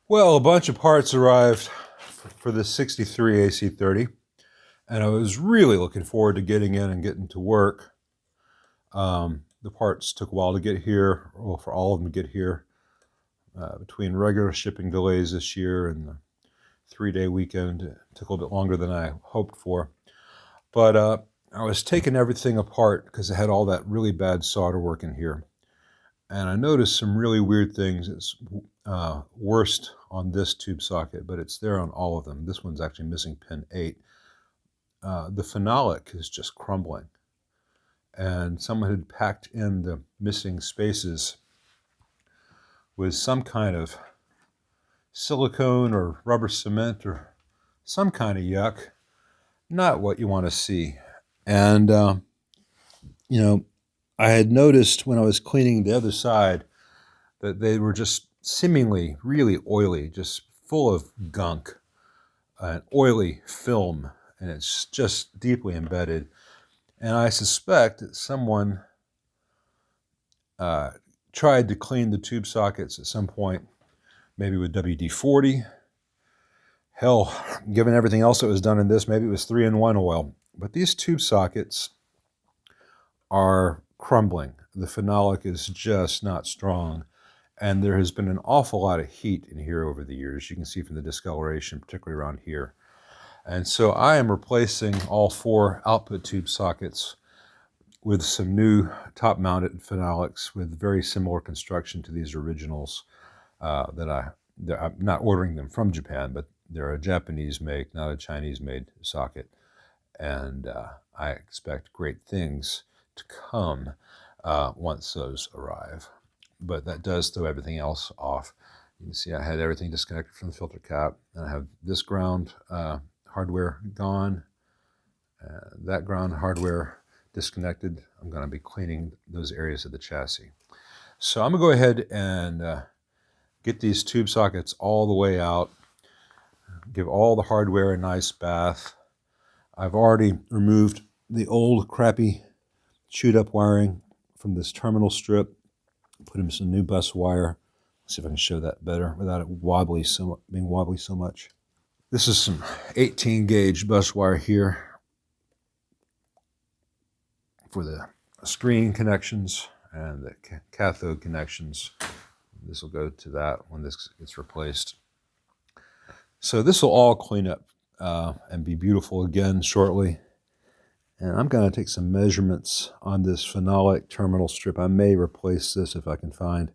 Well, a bunch of parts arrived for the 63 AC30, and I was really looking forward to getting in and getting to work. The parts took a while to get here, well, for all of them to get here, between regular shipping delays this year and the 3-day weekend. It took a little bit longer than I hoped for. But I was taking everything apart because I had all that really bad solder work in here. And I noticed some really weird things. It's worst on this tube socket, but it's there on all of them. This one's actually missing pin 8. The phenolic is just crumbling. And someone had packed in the missing spaces with some kind of silicone or rubber cement or some kind of yuck. Not what you want to see. And, I had noticed when I was cleaning the other side that they were just seemingly really oily, just full of gunk, an oily film, and it's just deeply embedded. And I suspect that someone tried to clean the tube sockets at some point, maybe with WD-40. Hell, given everything else that was done in this, maybe it was 3-in-1 oil. But these tube sockets are crumbling. The phenolic is just not strong. And there has been an awful lot of heat in here over the years. You can see from the discoloration, particularly around here. And so I am replacing all 4 output tube sockets with some new top-mounted phenolics with very similar construction to these originals I'm not ordering them from Japan, but they're a Japanese make, not a Chinese made socket. And I expect great things to come once those arrive. But that does throw everything else off. You can see I had everything disconnected from the filter cap, and I have this ground hardware gone, that ground hardware disconnected. I'm going to be cleaning those areas of the chassis. So I'm going to go ahead and get these tube sockets all the way out, give all the hardware a nice bath. I've already removed the old crappy chewed up wiring from this terminal strip, put in some new bus wire. Let's see if I can show that better without it being wobbly so much. This is some 18 gauge bus wire here for the screen connections and the cathode connections. This will go to that when this gets replaced. So this will all clean up and be beautiful again shortly. And I'm going to take some measurements on this phenolic terminal strip. I may replace this if I can find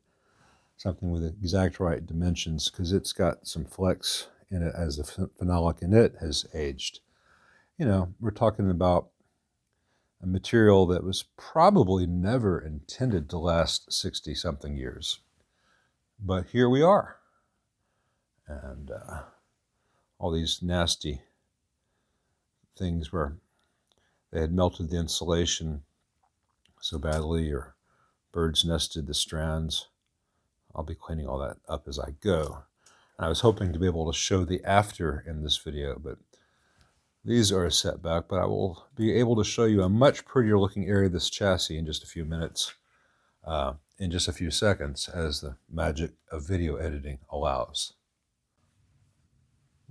something with the exact right dimensions, because it's got some flex in it as the phenolic in it has aged. We're talking about a material that was probably never intended to last 60-something years. But here we are. And all these nasty things where they had melted the insulation so badly, or birds nested the strands. I'll be cleaning all that up as I go. And I was hoping to be able to show the after in this video, but these are a setback. But I will be able to show you a much prettier looking area of this chassis in just a few minutes, in just a few seconds, as the magic of video editing allows.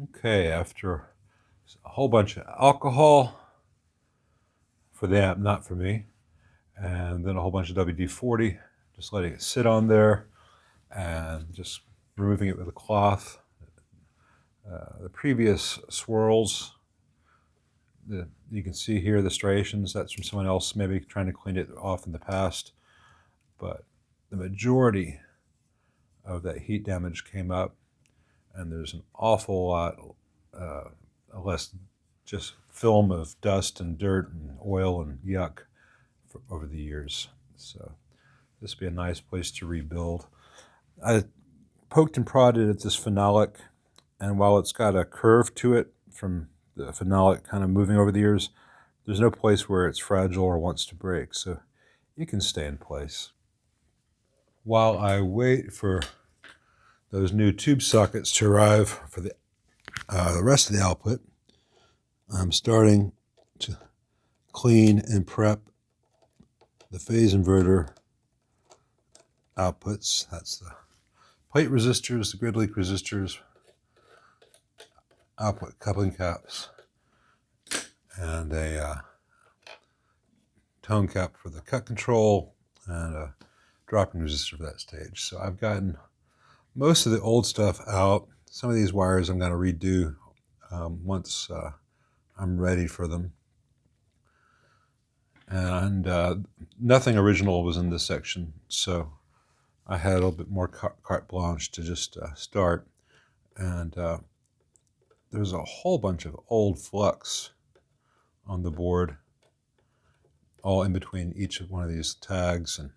Okay, after a whole bunch of alcohol for the amp, not for me, and then a whole bunch of WD-40, just letting it sit on there and just removing it with a cloth. The previous swirls, you can see here the striations, that's from someone else maybe trying to clean it off in the past, but the majority of that heat damage came up, and there's an awful lot less just film of dust and dirt and oil and yuck over the years. So this would be a nice place to rebuild. I poked and prodded at this phenolic, and while it's got a curve to it from the phenolic kind of moving over the years, there's no place where it's fragile or wants to break, so it can stay in place. While I wait for those new tube sockets to arrive for the rest of the output, I'm starting to clean and prep the phase inverter outputs. That's the plate resistors, the grid leak resistors, output coupling caps, and a tone cap for the cut control, and a dropping resistor for that stage. So I've gotten most of the old stuff out. Some of these wires I'm going to redo once I'm ready for them. And nothing original was in this section, so I had a little bit more carte blanche to just start. And there's a whole bunch of old flux on the board, all in between each of one of these tags and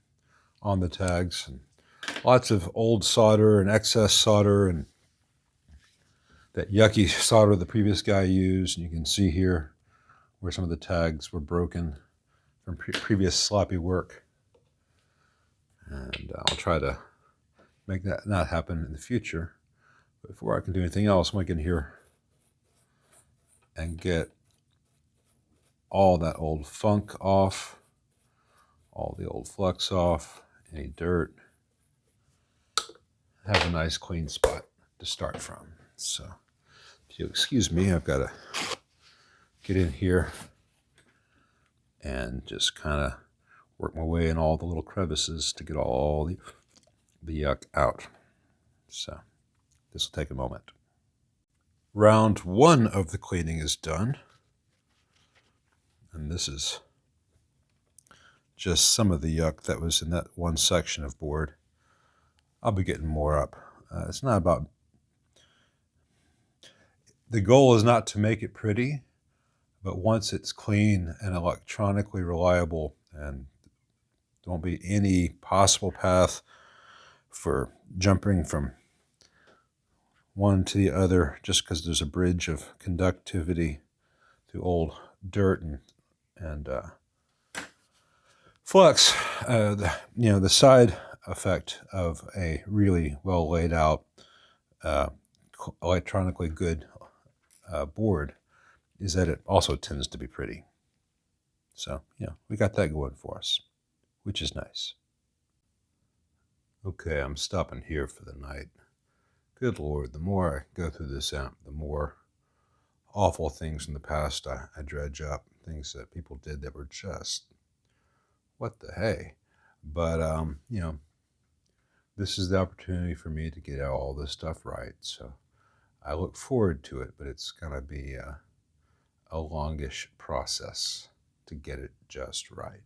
on the tags, and lots of old solder and excess solder and that yucky solder the previous guy used. And you can see here where some of the tags were broken from previous sloppy work. And I'll try to make that not happen in the future. But before I can do anything else, I'm going to get in here and get all that old funk off, all the old flux off, any dirt. Have a nice clean spot to start from. So if you'll excuse me, I've got to get in here and just kind of work my way in all the little crevices to get all the yuck out. So this will take a moment. Round one of the cleaning is done. And this is just some of the yuck that was in that one section of board. I'll be getting more up. It's not about... The goal is not to make it pretty, but once it's clean and electronically reliable and there won't be any possible path for jumping from one to the other just because there's a bridge of conductivity through old dirt and flux. The side effect of a really well laid out, electronically good board is that it also tends to be pretty. So, we got that going for us, which is nice. Okay, I'm stopping here for the night. Good Lord, the more I go through this amp, the more awful things in the past I dredge up, things that people did that were just, what the hey? But, this is the opportunity for me to get all this stuff right. So I look forward to it, but it's going to be a longish process to get it just right.